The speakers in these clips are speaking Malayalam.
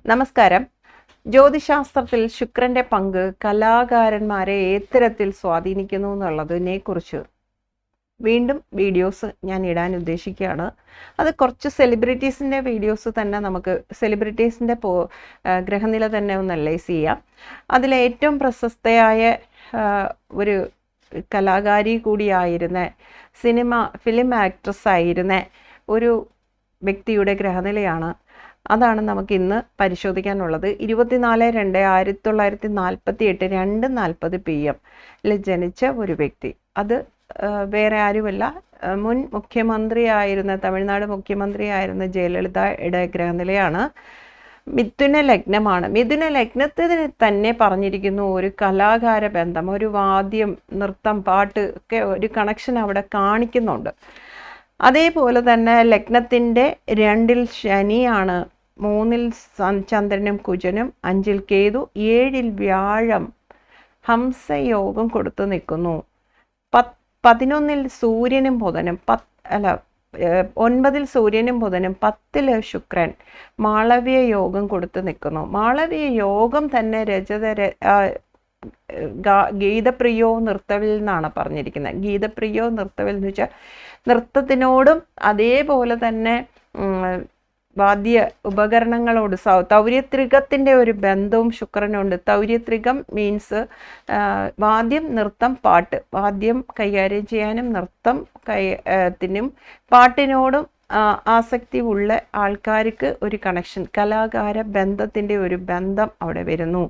നമസ്കാരം. ജ്യോതിശാസ്ത്രത്തിൽ ശുക്രന്റെ പങ്ക് കലാകാരന്മാരെ ഏത്തരത്തിൽ സ്വാധീനിക്കുന്നു എന്നുള്ളതിനെ കുറിച്ച് വീണ്ടും വീഡിയോസ് ഞാൻ ഇടാൻ ഉദ്ദേശിക്കുകയാണ്. അത് കുറച്ച് സെലിബ്രിറ്റീസിൻ്റെ വീഡിയോസ് തന്നെ നമുക്ക് സെലിബ്രിറ്റീസിൻ്റെ ഗ്രഹനില തന്നെ ഒന്ന് അനലൈസ് ചെയ്യാം. അതിലെ ഏറ്റവും പ്രശസ്തയായ ഒരു കലാകാരി കൂടിയായിരുന്ന ഫിലിം ആക്ട്രസ് ആയിരുന്ന ഒരു വ്യക്തിയുടെ ഗ്രഹനിലയാണ്. അതാണ് നമുക്ക് ഇന്ന് പരിശോധിക്കാനുള്ളത്. 24/2/1948 2:40 PM ജനിച്ച ഒരു വ്യക്തി. അത് വേറെ ആരുമല്ല, മുൻ മുഖ്യമന്ത്രിയായിരുന്ന തമിഴ്നാട് മുഖ്യമന്ത്രിയായിരുന്ന ജയലളിതയുടെ ഗ്രഹനിലയാണ്. മിഥുന ലഗ്നമാണ്. മിഥുന ലഗ്നത്തിന് തന്നെ പറഞ്ഞിരിക്കുന്നു ഒരു കലാകാര ബന്ധം, ഒരു വാദ്യം, നൃത്തം, പാട്ട് ഒക്കെ ഒരു കണക്ഷൻ അവിടെ കാണിക്കുന്നുണ്ട്. അതേപോലെ തന്നെ ലഗ്നത്തിൻ്റെ 2-ൽ ശനിയാണ്, 3-ൽ ചന്ദ്രനും കുജനും, 5-ൽ കേതു, 7-ൽ വ്യാഴം ഹംസയോഗം കൊടുത്തു നിൽക്കുന്നു. 11-ൽ സൂര്യനും ബുധനും 9-ൽ സൂര്യനും ബുധനും 10-ൽ ശുക്രൻ മാളവ്യ യോഗം കൊടുത്തു നിൽക്കുന്നു. മാളവ്യ യോഗം തന്നെ ഗീതപ്രിയോ നൃത്തവിൽ എന്നാണ് പറഞ്ഞിരിക്കുന്നത്. ഗീതപ്രിയോ നൃത്തവിൽ എന്ന് വെച്ചാൽ നൃത്തത്തിനോടും അതേപോലെ തന്നെ വാദ്യ ഉപകരണങ്ങളോട് തൗര്യത്രികത്തിൻ്റെ ഒരു ബന്ധവും ശുക്രനുണ്ട്. തൗര്യത്രികം മീൻസ് വാദ്യം, നൃത്തം, പാട്ട്. വാദ്യം കൈകാര്യം ചെയ്യാനും നൃത്തം ത്തിനും പാട്ടിനോടും ആസക്തി ഉള്ള ആൾക്കാർക്ക് ഒരു കണക്ഷൻ, കലാകാര ബന്ധത്തിൻ്റെ ഒരു ബന്ധം അവിടെ വരുന്നു.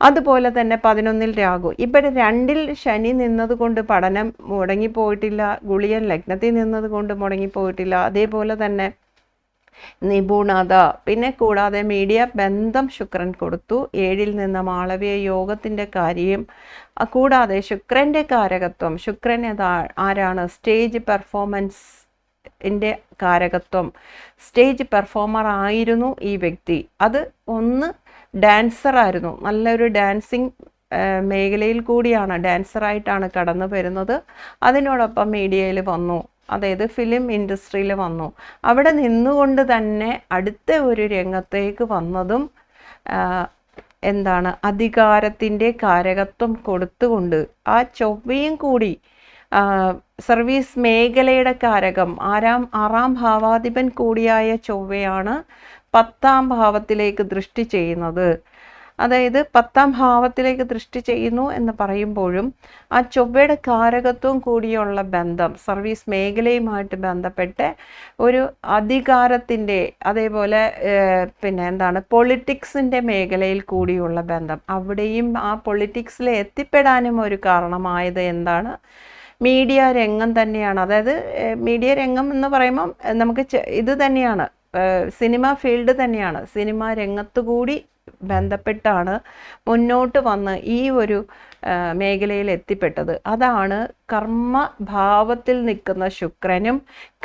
അതുപോലെ തന്നെ 11-ൽ രാഹു. ഇവിടെ 2-ൽ ശനി നിന്നതുകൊണ്ട് പഠനം മുടങ്ങിപ്പോയിട്ടില്ല, ഗുളിയൻ ലഗ്നത്തിൽ നിന്നതുകൊണ്ട് മുടങ്ങിപ്പോയിട്ടില്ല. അതേപോലെ തന്നെ നിപുണത, പിന്നെ കൂടാതെ മീഡിയ ബന്ധം ശുക്രൻ കൊടുത്തു. 7-ൽ നിന്ന് മാളവ്യ യോഗത്തിൻ്റെ കാര്യം, കൂടാതെ ശുക്രൻ്റെ കാരകത്വം. ശുക്രൻ ആരാണ്? സ്റ്റേജ് പെർഫോമൻസിൻ്റെ കാരകത്വം. സ്റ്റേജ് പെർഫോമർ ആയിരുന്നു ഈ വ്യക്തി. അത് ഒന്ന് ഡാൻസറായിരുന്നു, നല്ലൊരു ഡാൻസിങ് മേഖലയിൽ കൂടിയാണ്, ഡാൻസറായിട്ടാണ് കടന്നു വരുന്നത്. അതിനോടൊപ്പം മീഡിയയിൽ വന്നു, അതായത് ഫിലിം ഇൻഡസ്ട്രിയിൽ വന്നു. അവിടെ നിന്നുകൊണ്ട് തന്നെ അടുത്ത ഒരു രംഗത്തേക്ക് വന്നതും അധികാരത്തിൻ്റെ കാരകത്വം കൊടുത്തുകൊണ്ട് ആ ചൊവ്വയും കൂടി സർവീസ് മേഖലയുടെ കാരകം 6-ാം ഭാവാധിപൻ കൂടിയായ ചൊവ്വയാണ് 10-ാം ഭാവത്തിലേക്ക് ദൃഷ്ടി ചെയ്യുന്നത്. അതായത് 10-ാം ഭാവത്തിലേക്ക് ദൃഷ്ടി ചെയ്യുന്നു എന്ന് പറയുമ്പോഴും ആ ചൊവ്വയുടെ കാരകത്വം കൂടിയുള്ള ബന്ധം സർവീസ് മേഖലയുമായിട്ട് ബന്ധപ്പെട്ട് ഒരു അധികാരത്തിൻ്റെ, അതേപോലെ പൊളിറ്റിക്സിൻ്റെ മേഖലയിൽ കൂടിയുള്ള ബന്ധം. അവിടെയും ആ പൊളിറ്റിക്സിൽ എത്തിപ്പെടാനും ഒരു കാരണമായത് മീഡിയ രംഗം തന്നെയാണ്. അതായത് മീഡിയ രംഗം എന്ന് പറയുമ്പം നമുക്ക് ഇത് തന്നെയാണ്, സിനിമ ഫീൽഡ് തന്നെയാണ്. സിനിമ രംഗത്തുകൂടി ബന്ധപ്പെട്ടാണ് മുന്നോട്ട് വന്ന് ഈ ഒരു മേഖലയിൽ എത്തിപ്പെട്ടത്. അതാണ് കർമ്മഭാവത്തിൽ നിൽക്കുന്ന ശുക്രനും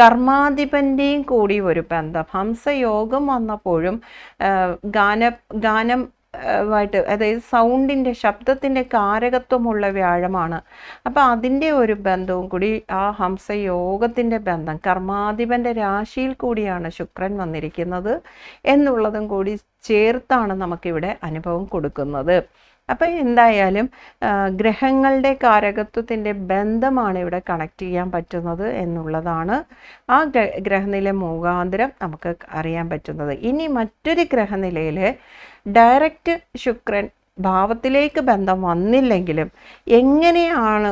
കർമാധിപൻ്റെയും കൂടി ഒരു ബന്ധം. ഹംസയോഗം വന്നപ്പോഴും ഗാനം ആയിട്ട്, അതായത് സൗണ്ടിൻ്റെ, ശബ്ദത്തിൻ്റെ കാരകത്വമുള്ള വ്യാഴമാണ്. അപ്പോൾ അതിൻ്റെ ഒരു ബന്ധവും കൂടി, ആ ഹംസയോഗത്തിൻ്റെ ബന്ധം, കർമാധിപൻ്റെ രാശിയിൽ കൂടിയാണ് ശുക്രൻ വന്നിരിക്കുന്നത് എന്നുള്ളതും കൂടി ചേർത്താണ് നമുക്കിവിടെ അനുഭവം കൊടുക്കുന്നത്. അപ്പം എന്തായാലും ഗ്രഹങ്ങളുടെ കാരകത്വത്തിൻ്റെ ബന്ധമാണ് ഇവിടെ കണക്ട് ചെയ്യാൻ പറ്റുന്നത് എന്നുള്ളതാണ് ആ ഗ്രഹനില മുഖാന്തരം നമുക്ക് അറിയാൻ പറ്റുന്നത്. ഇനി മറ്റൊരു ഗ്രഹനിലയിൽ ഡയറക്റ്റ് ശുക്രൻ ഭാവത്തിലേക്ക് ബന്ധം വന്നില്ലെങ്കിലും എങ്ങനെയാണ്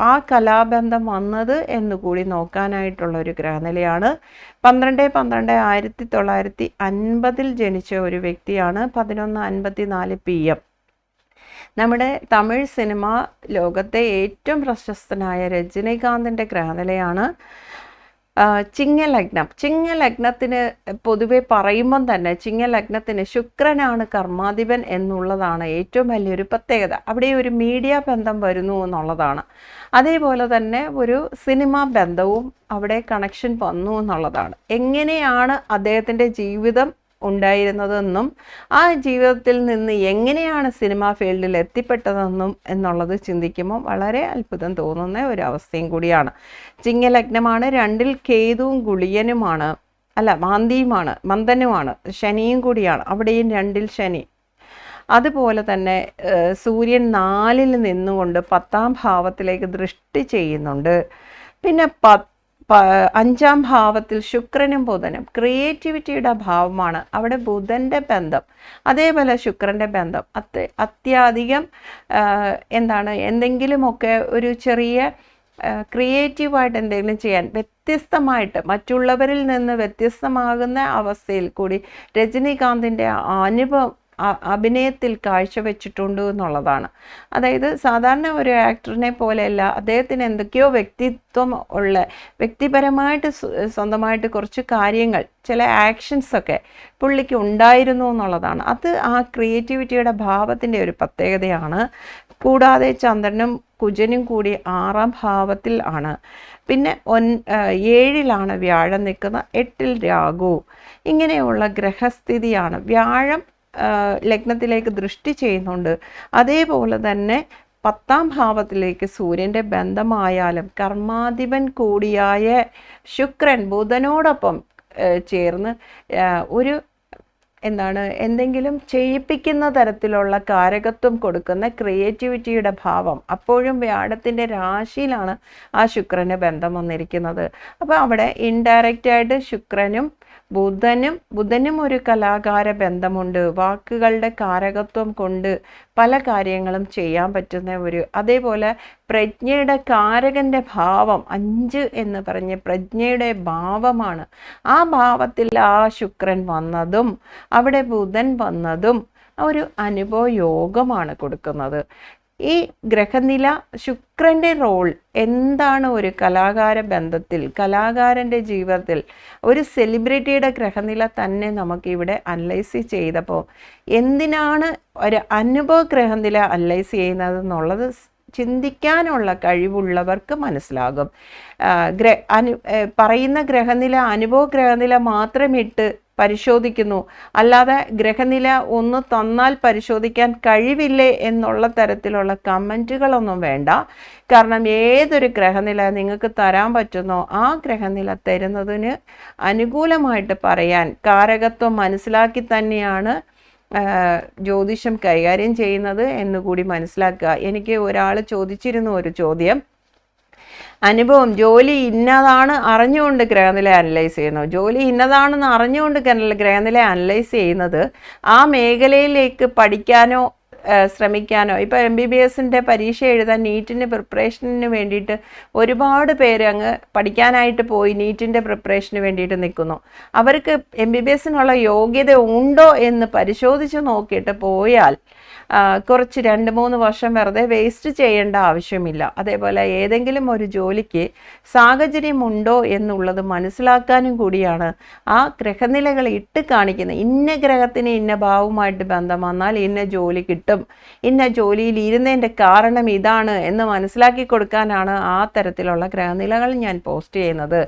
ആ കലാബന്ധം വന്നത് എന്നുകൂടി നോക്കാനായിട്ടുള്ള ഒരു ഗ്രഹനിലയാണ്. 12/12/1950 ജനിച്ച ഒരു വ്യക്തിയാണ്. 11:54 PM. നമ്മുടെ തമിഴ് സിനിമ ലോകത്തെ ഏറ്റവും പ്രശസ്തനായ രജനീകാന്തിൻ്റെ ഗ്രഹനിലയാണ്. ചിങ്ങലഗ്നം. ചിങ്ങലഗ്നത്തിന് പൊതുവെ പറയുമ്പം തന്നെ ചിങ്ങലഗ്നത്തിന് ശുക്രനാണ് കർമാധിപൻ എന്നുള്ളതാണ് ഏറ്റവും വലിയൊരു പ്രത്യേകത. അവിടെ ഒരു മീഡിയ ബന്ധം വരുന്നു എന്നുള്ളതാണ്. അതേപോലെ തന്നെ ഒരു സിനിമ ബന്ധവും അവിടെ കണക്ഷൻ വന്നു എന്നുള്ളതാണ്. എങ്ങനെയാണ് അദ്ദേഹത്തിൻ്റെ ജീവിതം ഉണ്ടായിരുന്നതെന്നും ആ ജീവിതത്തിൽ നിന്ന് എങ്ങനെയാണ് സിനിമാ ഫീൽഡിൽ എത്തിപ്പെട്ടതെന്നും എന്നുള്ളത് ചിന്തിക്കുമ്പോൾ വളരെ അത്ഭുതം തോന്നുന്ന ഒരു അവസ്ഥയും കൂടിയാണ്. ചിങ്ങലഗ്നമാണ്. 2-ൽ കേതുവും ഗുളിയനുമാണ്. അല്ല മാന്തിയുമാണ്, മന്ദനുമാണ്, ശനിയും കൂടിയാണ്. അവിടെയും 2-ൽ ശനി. അതുപോലെ തന്നെ സൂര്യൻ 4-ൽ നിന്നുകൊണ്ട് 10-ാം ഭാവത്തിലേക്ക് ദൃഷ്ടി ചെയ്യുന്നുണ്ട്. പിന്നെ 5-ാം ഭാവത്തിൽ ശുക്രനും ബുധനും ക്രിയേറ്റിവിറ്റിയുടെ ഭാവമാണ്. അവിടെ ബുധൻ്റെ ബന്ധം അതേപോലെ ശുക്രൻ്റെ ബന്ധം അത്യധികം എന്തെങ്കിലുമൊക്കെ ഒരു ചെറിയ ക്രിയേറ്റീവായിട്ട് എന്തെങ്കിലും ചെയ്യാൻ, വ്യത്യസ്തമായിട്ട് മറ്റുള്ളവരിൽ നിന്ന് വ്യത്യസ്തമാകുന്ന അവസ്ഥയിൽ കൂടി രജനീകാന്തിൻ്റെ അനുഭവം അഭിനയത്തിൽ കാഴ്ചവെച്ചിട്ടുണ്ട് എന്നുള്ളതാണ്. അതായത് സാധാരണ ഒരു ആക്ടറിനെ പോലെയല്ല, അദ്ദേഹത്തിന് എന്തൊക്കെയോ വ്യക്തിത്വം ഉള്ള, വ്യക്തിപരമായിട്ട് സ്വന്തമായിട്ട് കുറച്ച് കാര്യങ്ങൾ, ചില ആക്ഷൻസൊക്കെ പുള്ളിക്ക് ഉണ്ടായിരുന്നു എന്നുള്ളതാണ്. അത് ആ ക്രിയേറ്റിവിറ്റിയുടെ ഭാവത്തിൻ്റെ ഒരു പ്രത്യേകതയാണ്. കൂടാതെ ചന്ദ്രനും കുജനും കൂടി 6-ാം ഭാവത്തിൽ ആണ്. പിന്നെ 7-ലാണ് വ്യാഴം നിൽക്കുന്നത്, 8-ൽ രാഹു. ഇങ്ങനെയുള്ള ഗ്രഹസ്ഥിതിയാണ്. വ്യാഴം ലഗ്നത്തിലേക്ക് ദൃഷ്ടി ചെയ്യുന്നുണ്ട്. അതേപോലെ തന്നെ 10-ാം ഭാവത്തിലേക്ക് സൂര്യൻ്റെ ബന്ധമായാലും കർമാധിപൻ കൂടിയായ ശുക്രൻ ബുധനോടൊപ്പം ചേർന്ന് ഒരു എന്തെങ്കിലും ചെയ്യിപ്പിക്കുന്ന തരത്തിലുള്ള കാരകത്വം കൊടുക്കുന്ന ക്രിയേറ്റിവിറ്റിയുടെ ഭാവം അപ്പോഴും വ്യാഴത്തിൻ്റെ രാശിയിലാണ് ആ ശുക്രന് ബന്ധം വന്നിരിക്കുന്നത്. അപ്പോൾ അവിടെ ഇൻഡയറക്റ്റായിട്ട് ശുക്രനും ബുധനും ഒരു കലാകാര ബന്ധമുണ്ട്. വാക്കുകളുടെ കാരകത്വം കൊണ്ട് പല കാര്യങ്ങളും ചെയ്യാൻ പറ്റുന്ന അതേപോലെ പ്രജ്ഞയുടെ കാരകൻ്റെ ഭാവം 5 എന്ന് പറഞ്ഞ് പ്രജ്ഞയുടെ ഭാവമാണ്. ആ ഭാവത്തിൽ ആ ശുക്രൻ വന്നതും അവിടെ ബുധൻ വന്നതും ഒരു അനുഭവ യോഗമാണ് കൊടുക്കുന്നത്. ഈ ഗ്രഹനില, ശുക്രൻ്റെ റോൾ എന്താണ് ഒരു കലാകാര ബന്ധത്തിൽ, കലാകാരൻ്റെ ജീവിതത്തിൽ? ഒരു സെലിബ്രിറ്റിയുടെ ഗ്രഹനില തന്നെ നമുക്കിവിടെ അനലൈസ് ചെയ്തപ്പോൾ എന്തിനാണ് ഒരു അനുഭവ ഗ്രഹനില അനലൈസ് ചെയ്യുന്നത് എന്നുള്ളത് ചിന്തിക്കാനുള്ള കഴിവുള്ളവർക്ക് മനസ്സിലാകും. പറയുന്ന ഗ്രഹനില അനുഭവ ഗ്രഹനില മാത്രമിട്ട് പരിശോധിക്കുന്നു, അല്ലാതെ ഗ്രഹനില ഒന്ന് തന്നാൽ പരിശോധിക്കാൻ കഴിവില്ലേ എന്നുള്ള തരത്തിലുള്ള കമൻറ്റുകളൊന്നും വേണ്ട. കാരണം ഏതൊരു ഗ്രഹനില നിങ്ങൾക്ക് തരാൻ പറ്റുന്നോ ആ ഗ്രഹനില തരുന്നതിന് അനുകൂലമായിട്ട് പറയാൻ കാരകത്വം മനസ്സിലാക്കി തന്നെയാണ് ജ്യോതിഷം കൈകാര്യം ചെയ്യുന്നത് എന്നുകൂടി മനസ്സിലാക്കുക. എനിക്ക് ഒരാൾ ചോദിച്ചിരുന്നു ഒരു ചോദ്യം, അനുഭവം ജോലി ഇന്നതാണ് അറിഞ്ഞുകൊണ്ട് ഗ്രഹനില അനലൈസ് ചെയ്യുന്നു. ജോലി ഇന്നതാണെന്ന് അറിഞ്ഞുകൊണ്ട് ഗ്രഹനില അനലൈസ് ചെയ്യുന്നത് ആ മേഖലയിലേക്ക് പഠിക്കാനോ ശ്രമിക്കാനോ. ഇപ്പോൾ MBBSൻ്റെ പരീക്ഷ എഴുതാൻ നീറ്റിൻ്റെ പ്രിപ്പറേഷന് വേണ്ടിയിട്ട് ഒരുപാട് പേര് അങ്ങ് പഠിക്കാനായിട്ട് പോയി നീറ്റിൻ്റെ പ്രിപ്പറേഷന് വേണ്ടിയിട്ട് നിൽക്കുന്നു. അവർക്ക് MBBSനുള്ള യോഗ്യത ഉണ്ടോ എന്ന് പരിശോധിച്ച് നോക്കിയിട്ട് പോയാൽ കുറച്ച് 2-3 വർഷം വെറുതെ വേസ്റ്റ് ചെയ്യേണ്ട ആവശ്യമില്ല. അതേപോലെ ഏതെങ്കിലും ഒരു ജോലിക്ക് സാഹചര്യമുണ്ടോ എന്നുള്ളത് മനസ്സിലാക്കാനും കൂടിയാണ് ആ ഗ്രഹനിലകൾ ഇട്ട് കാണിക്കുന്നത്. ഇന്ന ഗ്രഹത്തിന് ഇന്ന ഭാവവുമായിട്ട് ബന്ധം വന്നാൽ ഇന്ന ജോലി കിട്ടും, ഇന്ന ജോലിയിൽ ഇരുന്നതിൻ്റെ കാരണം ഇതാണ് എന്ന് മനസ്സിലാക്കി കൊടുക്കാനാണ് ആ തരത്തിലുള്ള ഗ്രഹനിലകൾ ഞാൻ പോസ്റ്റ് ചെയ്യുന്നത്.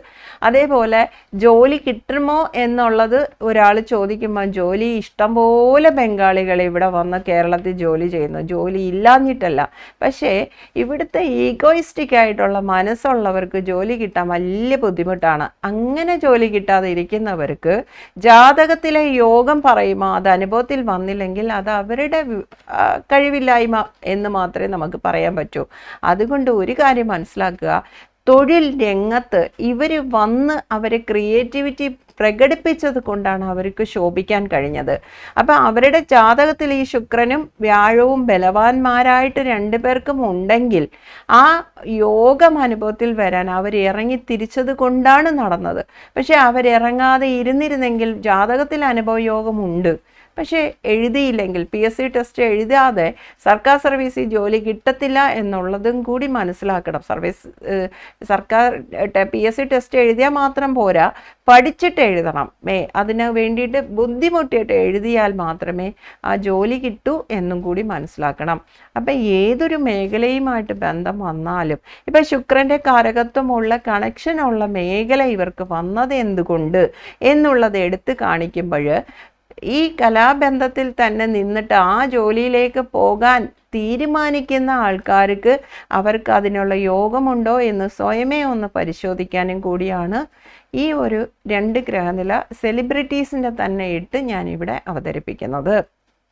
അതേപോലെ ജോലി കിട്ടുമോ എന്നുള്ളത് ഒരാൾ ചോദിക്കുമ്പോൾ ജോലി ഇഷ്ടംപോലെ ബംഗാളികൾ ഇവിടെ വന്ന് കേരളത്തിൽ ജോലി ചെയ്യുന്നു, ജോലി ഇല്ലാഞ്ഞിട്ടല്ല. പക്ഷേ ഇവിടുത്തെ ഈഗോയിസ്റ്റിക് ആയിട്ടുള്ള മനസ്സുള്ളവർക്ക് ജോലി കിട്ടാൻ വലിയ ബുദ്ധിമുട്ടാണ്. അങ്ങനെ ജോലി കിട്ടാതെ ഇരിക്കുന്നവർക്ക് ജാതകത്തിലെ യോഗം പറയുമ്പോൾ അത് അനുഭവത്തിൽ വന്നില്ലെങ്കിൽ അത് അവരുടെ കഴിവില്ലായ്മ എന്ന് മാത്രമേ നമുക്ക് പറയാൻ പറ്റൂ. അതുകൊണ്ട് ഒരു കാര്യം മനസ്സിലാക്കുക, തൊഴിൽ രംഗത്ത് ഇവർ വന്ന് അവരെ ക്രിയേറ്റിവിറ്റി പ്രകടിപ്പിച്ചത് കൊണ്ടാണ് അവർക്ക് ശോഭിക്കാൻ കഴിഞ്ഞത്. അപ്പം അവരുടെ ജാതകത്തിൽ ഈ ശുക്രനും വ്യാഴവും ബലവാന്മാരായിട്ട് 2 പേർക്കും ഉണ്ടെങ്കിൽ ആ യോഗം അനുഭവത്തിൽ വരാൻ അവർ ഇറങ്ങി തിരിച്ചത് കൊണ്ടാണ് നടന്നത്. പക്ഷെ അവരിറങ്ങാതെ ഇരുന്നിരുന്നെങ്കിൽ ജാതകത്തിൽ അനുഭവ യോഗമുണ്ട്, പക്ഷേ എഴുതിയില്ലെങ്കിൽ PSC ടെസ്റ്റ് എഴുതാതെ സർക്കാർ സർവീസിൽ ജോലി കിട്ടത്തില്ല എന്നുള്ളതും കൂടി മനസ്സിലാക്കണം. സർക്കാർ PSC ടെസ്റ്റ് എഴുതിയാൽ മാത്രം പോരാ, പഠിച്ചിട്ട് എഴുതണം. അതിന് വേണ്ടിയിട്ട് ബുദ്ധിമുട്ടിയിട്ട് എഴുതിയാൽ മാത്രമേ ആ ജോലി കിട്ടൂ എന്നും കൂടി മനസ്സിലാക്കണം. അപ്പം ഏതൊരു മേഖലയുമായിട്ട് ബന്ധം വന്നാലും ഇപ്പം ശുക്രൻ്റെ കാരകത്വമുള്ള കണക്ഷനുള്ള മേഖല ഇവർക്ക് വന്നത് എന്തുകൊണ്ട് എന്നുള്ളത് എടുത്ത് കാണിക്കുമ്പോൾ ഈ കലാബന്ധത്തിൽ തന്നെ നിന്നിട്ട് ആ ജോലിയിലേക്ക് പോകാൻ തീരുമാനിക്കുന്ന ആൾക്കാർക്ക് അവർക്ക് അതിനുള്ള യോഗമുണ്ടോ എന്ന് സ്വയമേ ഒന്ന് പരിശോധിക്കാനും കൂടിയാണ് ഈ ഒരു 2 ഗ്രഹനില സെലിബ്രിറ്റീസിൻ്റെ തന്നെ ഇട്ട് ഞാനിവിടെ അവതരിപ്പിക്കുന്നത്.